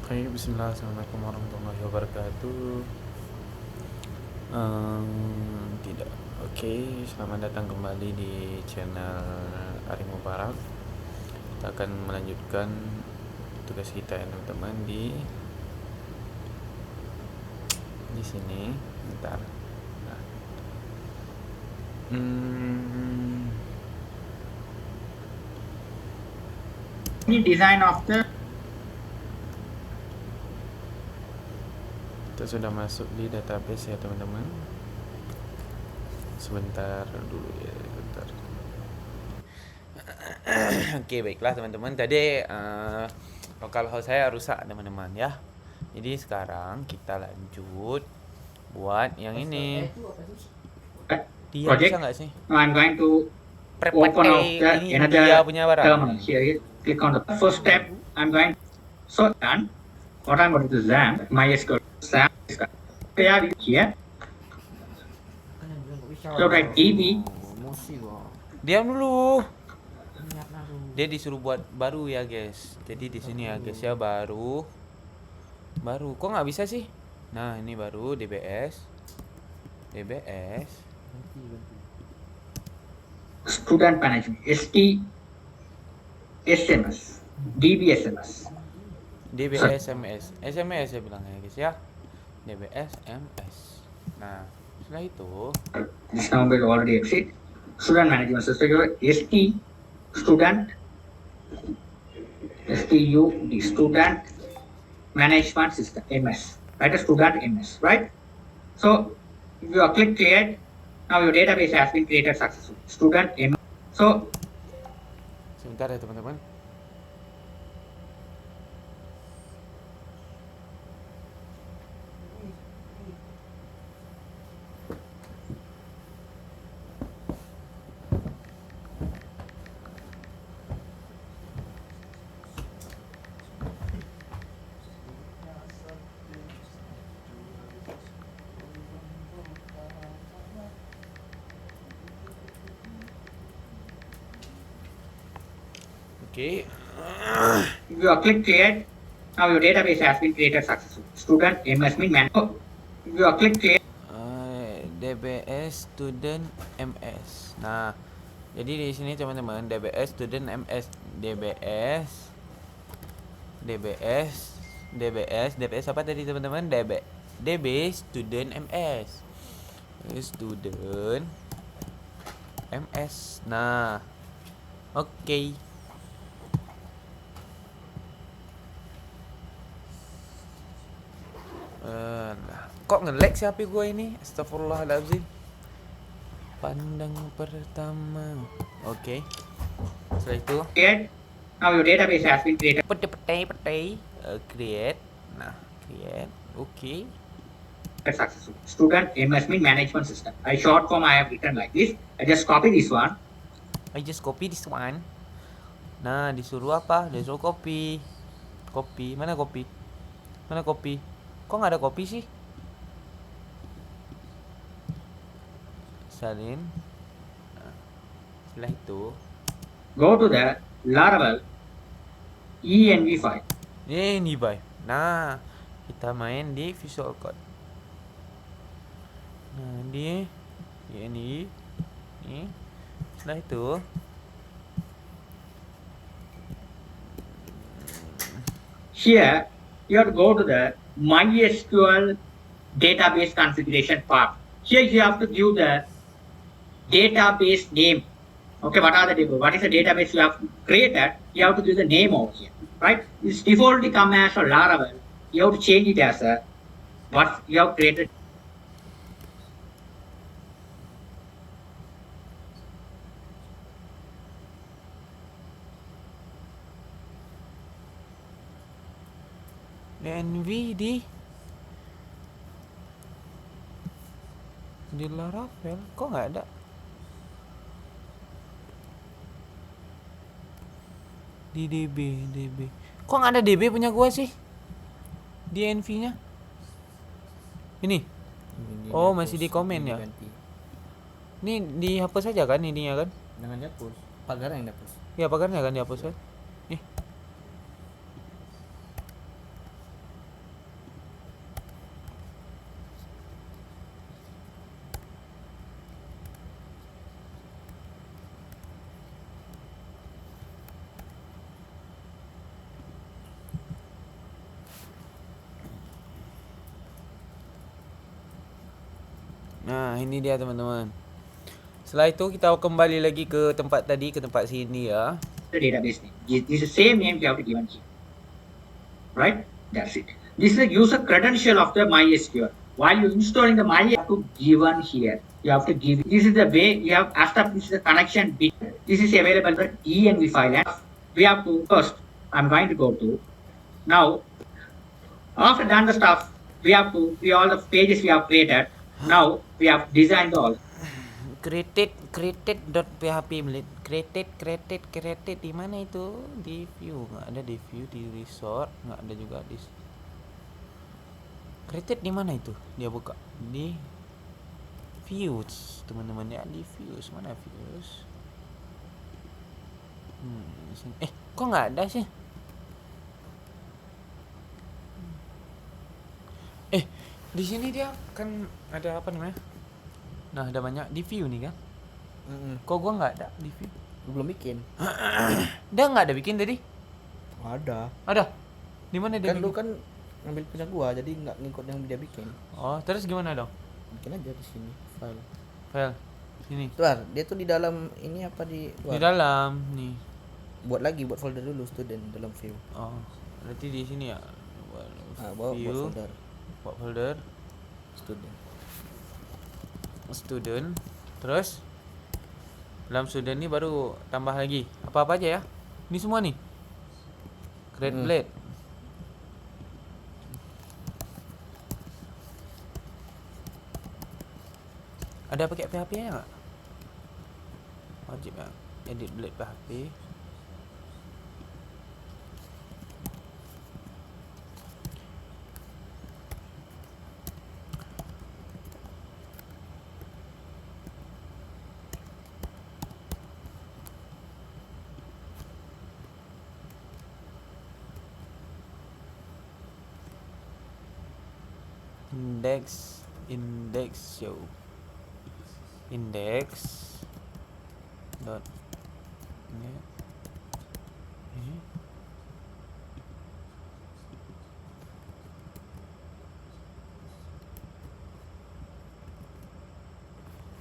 Hai, bismillah, assalamualaikum warahmatullahi wabarakatuh. Tidak. Oke, selamat datang kembali di channel Ari Mubarak. Kita akan melanjutkan tugas kita ya teman-teman di sini. Bentar. Nah. Any design of the Kita sudah masuk di database ya teman-teman. Sebentar dulu ya, sebentar. Oke, baiklah teman-teman. Tadi lokal host saya rusak teman-teman ya. Jadi sekarang kita lanjut buat yang ini. Dia bisa project. nggak sih? Now I'm going to open out Prepete the ini another dia punya barang. terminal. Here, click on the first step. I'm going so done. What I'm going to do is MySQL SAM. Here. So write db. Diam dulu. Dia disuruh buat baru ya guys. Jadi di sini ya guys ya baru. Kok nggak bisa sih? Nah ini baru DBS. Student management. SMS. DBSMS. DBSMS. SMS saya bilang ya guys ya. DBSMS. Nah setelah itu This number already exit. Student management system. Student. STUD. Student management system. MS. Right? A student MS. Right? So if you click create, now your database has been created successfully. Student MS. So sebentar ya teman-teman. Oke. if you click create, now your database has been created successfully. Student MS mean man. So if you click create. DBS Student MS. Nah, jadi di sini teman-teman DBS Student MS, DBS apa tadi teman-teman? DB Student MS. Student MS. Nah, oke. Kok nge-lag sih HP gue ini? Astagfirullahaladzim. Pandang pertama. Oke. Setelah itu Create. Now your database has been created. Pete. Create. Nah, create. Oke. Successful. Student MS mean management system. I short form I have written like this. I just copy this one. I just copy this one. Nah, disuruh apa? Disuruh copy. Mana copy? Kok nggak ada copy sih? Salin. Nah, setelah itu Go to the Laravel env file. ini bye. Nah, kita main di Visual Code. Nah, di ini. Setelah itu Here you have to go to the MySQL database configuration part. Here you have to give the database name. Okay, what is the database you have created? You have to give the name over here, right? It's defaultly come as a Laravel. You have to change it as a what you have created. DNV di Laravel kok nggak ada? Di DB kok nggak ada DB punya gua sih? Di NV nya ini. Oh masih di komen ya. Ini dihapus saja kan ininya kan? Jangan dihapus, pagar yang dihapus. Ya pagarnya kan dihapus kan? Nih. Nah, ini dia teman-teman. Setelah itu kita kembali lagi ke tempat tadi, ke tempat sini ya. The database name. This is the same name you have to give here. Right? That's it. This is the user credential of the MySQL. While you're installing the MySQL, you have to give one here. You have to give. This is the way you have established the connection bit. This is available for env file. And we have to first. I'm going to go to now. After done the stuff, we have to all the pages we have created. Now we have designed all. Created.php created di mana itu? Di view, nggak ada di view, di resort nggak ada juga di created di mana itu? Dia buka di views teman-teman ya, di views mana views? Di sini. Kok nggak ada sih? Di sini dia kan ada apa namanya? Nah, ada banyak di view nih kan? Kok gua nggak ada di view? Lu belum bikin. Dia nggak ada bikin tadi? Ada. Ada? Di mana dia Kan lu bikin? kan ngambil punya gua, jadi nggak ngikut yang dia bikin. Oh, terus gimana dong? Bikin aja di sini file. File sini. Tuh, dia tuh di dalam ini apa di Di dalam nih. buat folder dulu student dalam view. Oh, berarti di sini ya. Buat View, folder buat folder student. Terus dalam student ini baru tambah lagi apa aja ya? Ini semua nih. Create blade. Ada pakai PHP nya nggak? Wajib ya. Edit blade PHP. Index show index dot net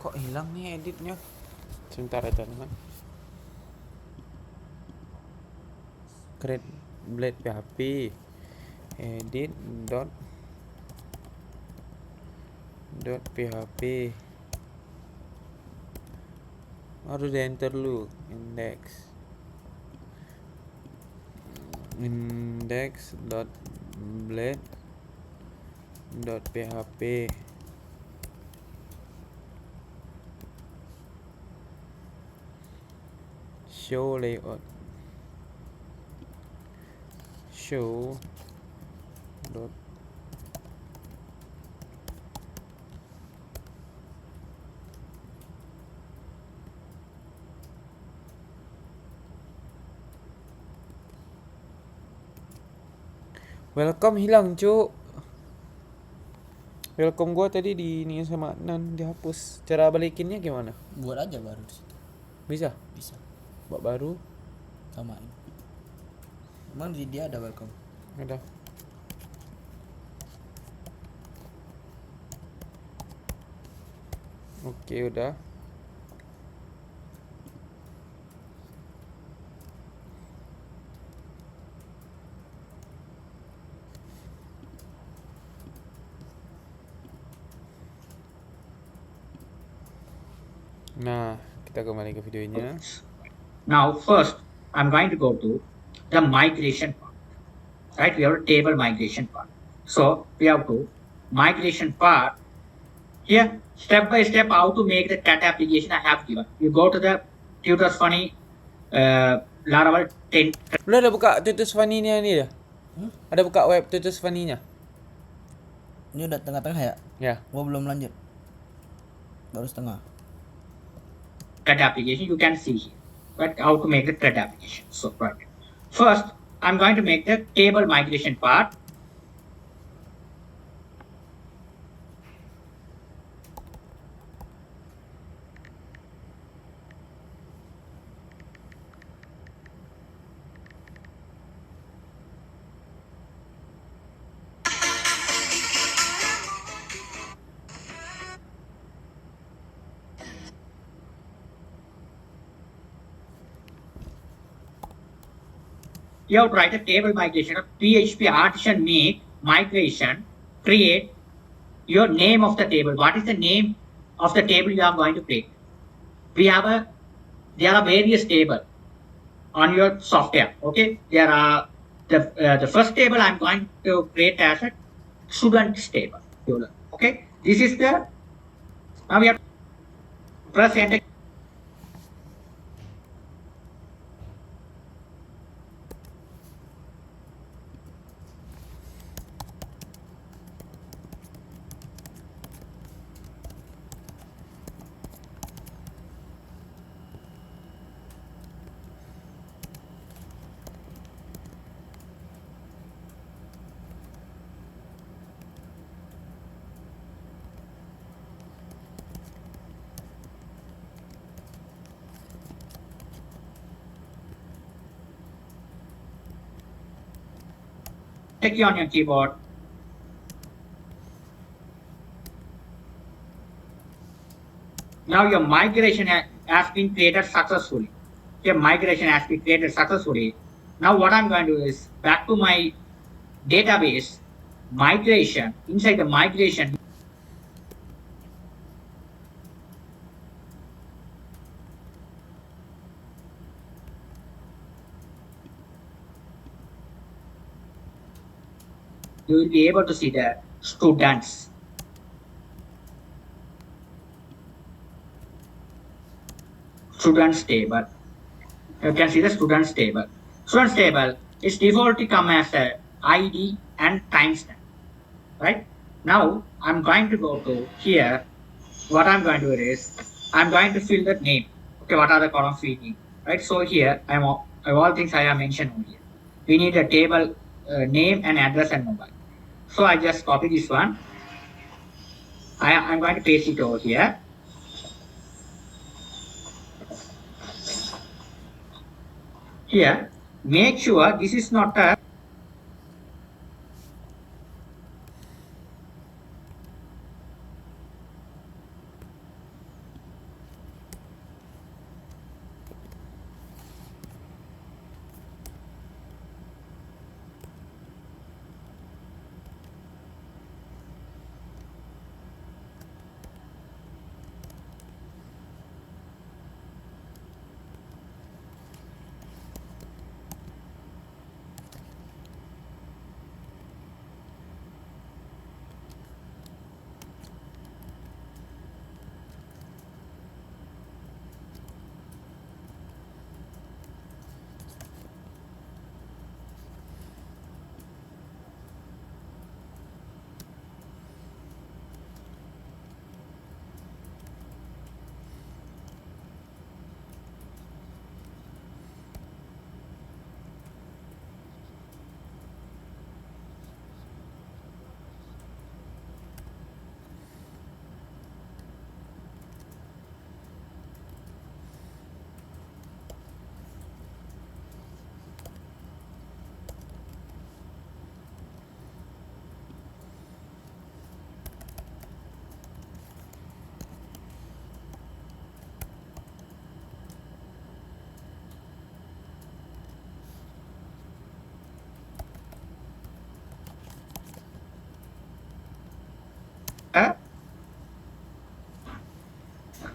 kok hilang nih editnya, sebentar aja teman. Create blade PHP edit dot php harus di enter dulu index dot blade dot php show layout show dot welcome hilang cuk. Welcome gua tadi di ini sama Nan dihapus. Cara balikinnya gimana? buat aja baru di situ. Bisa buat baru Samain. Emang di dia ada welcome. ada. Oke, udah. Nah, kita kembali ke videonya. Now, first, I'm going to go to the migration part. Right? We have a table migration part. So we have to migration part. Here, step by step, how to make the cat application I have given. You go to the Tutors Funny Laravel 10. Lu ada buka Tutus Funny-nya ni dah? Ada buka web Tutus Funny-nya? Ini udah tengah-tengah ya? Ya. Gua belum lanjut. Baru setengah. CRUD application you can see here, but how to make the CRUD application. So right, first I'm going to make the table migration part. you have to write a table migration of PHP artisan make migration, create your name of the table. What is the name of the table you are going to create? There are various tables on your software. Okay, there are the first table I'm going to create as a students table. Okay, this is the now we have to press enter. Key on your keyboard. Now your migration has been created successfully. Your migration has been created successfully. Now what I'm going to do is back to my database migration. Inside the migration, you will be able to see the students. Students table. You can see the students table. Students table is defaultly come as a ID and timestamp. Right? Now I'm going to go to here. What I'm going to do is I'm going to fill the name. Okay, what are the columns we need? Right? So here all things I have mentioned over here. We need a table name and address and mobile. So I just copy this one. I'm going to paste it over here. Here, make sure this is not a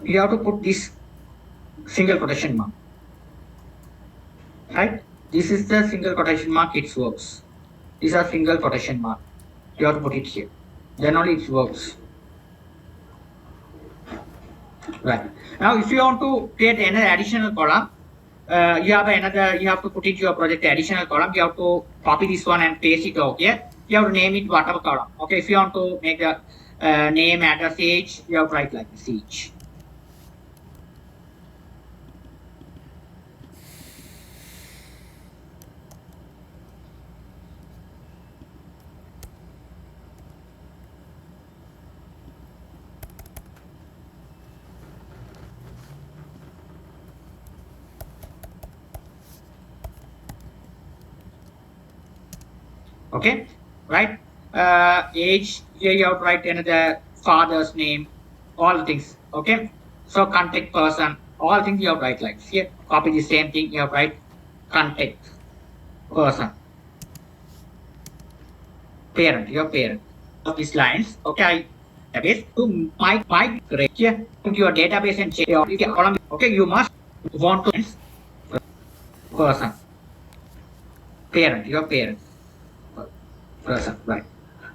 you have to put this single quotation mark. Right? This is the single quotation mark, it works. These are single quotation mark. You have to put it here. Then only it works. Right. Now if you want to create another additional column, you have to put it your project additional column. You have to copy this one and paste it over here. You have to name it whatever column. Okay, if you want to make the name, address, age, you have to write like this each. Okay, right? Age, here you have to write another father's name, all things. Okay, so contact person, all things you have to write like here. Copy the same thing, you have to write contact. person. Parent, your parent. Of these lines, okay, database to migrate here into your database and check your column. Okay, you must want to person. Parent, your parent. Person, right.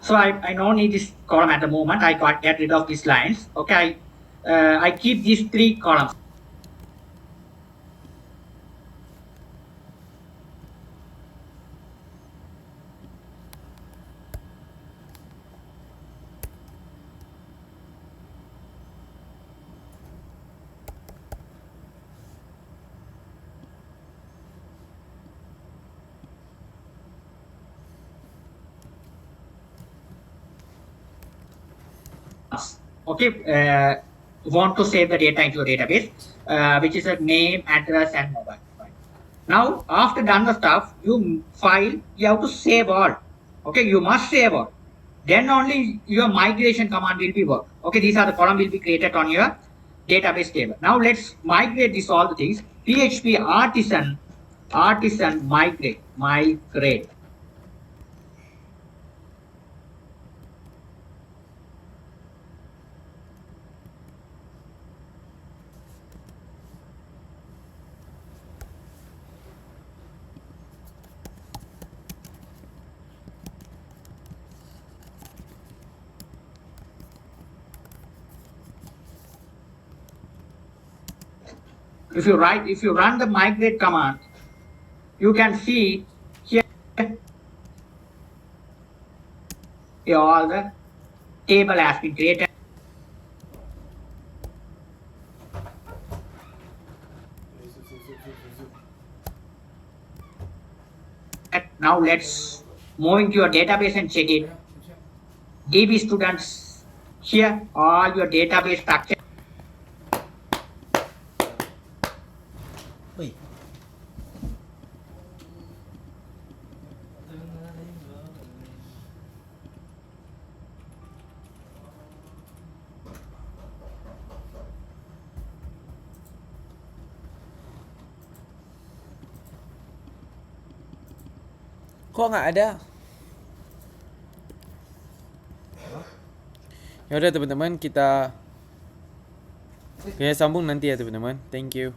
So I don't need this column at the moment. I got get rid of these lines. Okay, I keep these 3 columns. Okay, want to save the data into a database, which is a name, address, and mobile. Right. Now, after done the stuff, you have to save all. Okay, you must save all. Then only your migration command will be work. Okay, these are the column will be created on your database table. Now let's migrate these all the things. PHP artisan migrate. If you run the migrate command, you can see here all the table has been created. Now let's move into your database and check it. DB students, here all your database structure. Woi. Kok nggak ada? Ya udah teman-teman, kita sambung nanti ya teman-teman. Thank you.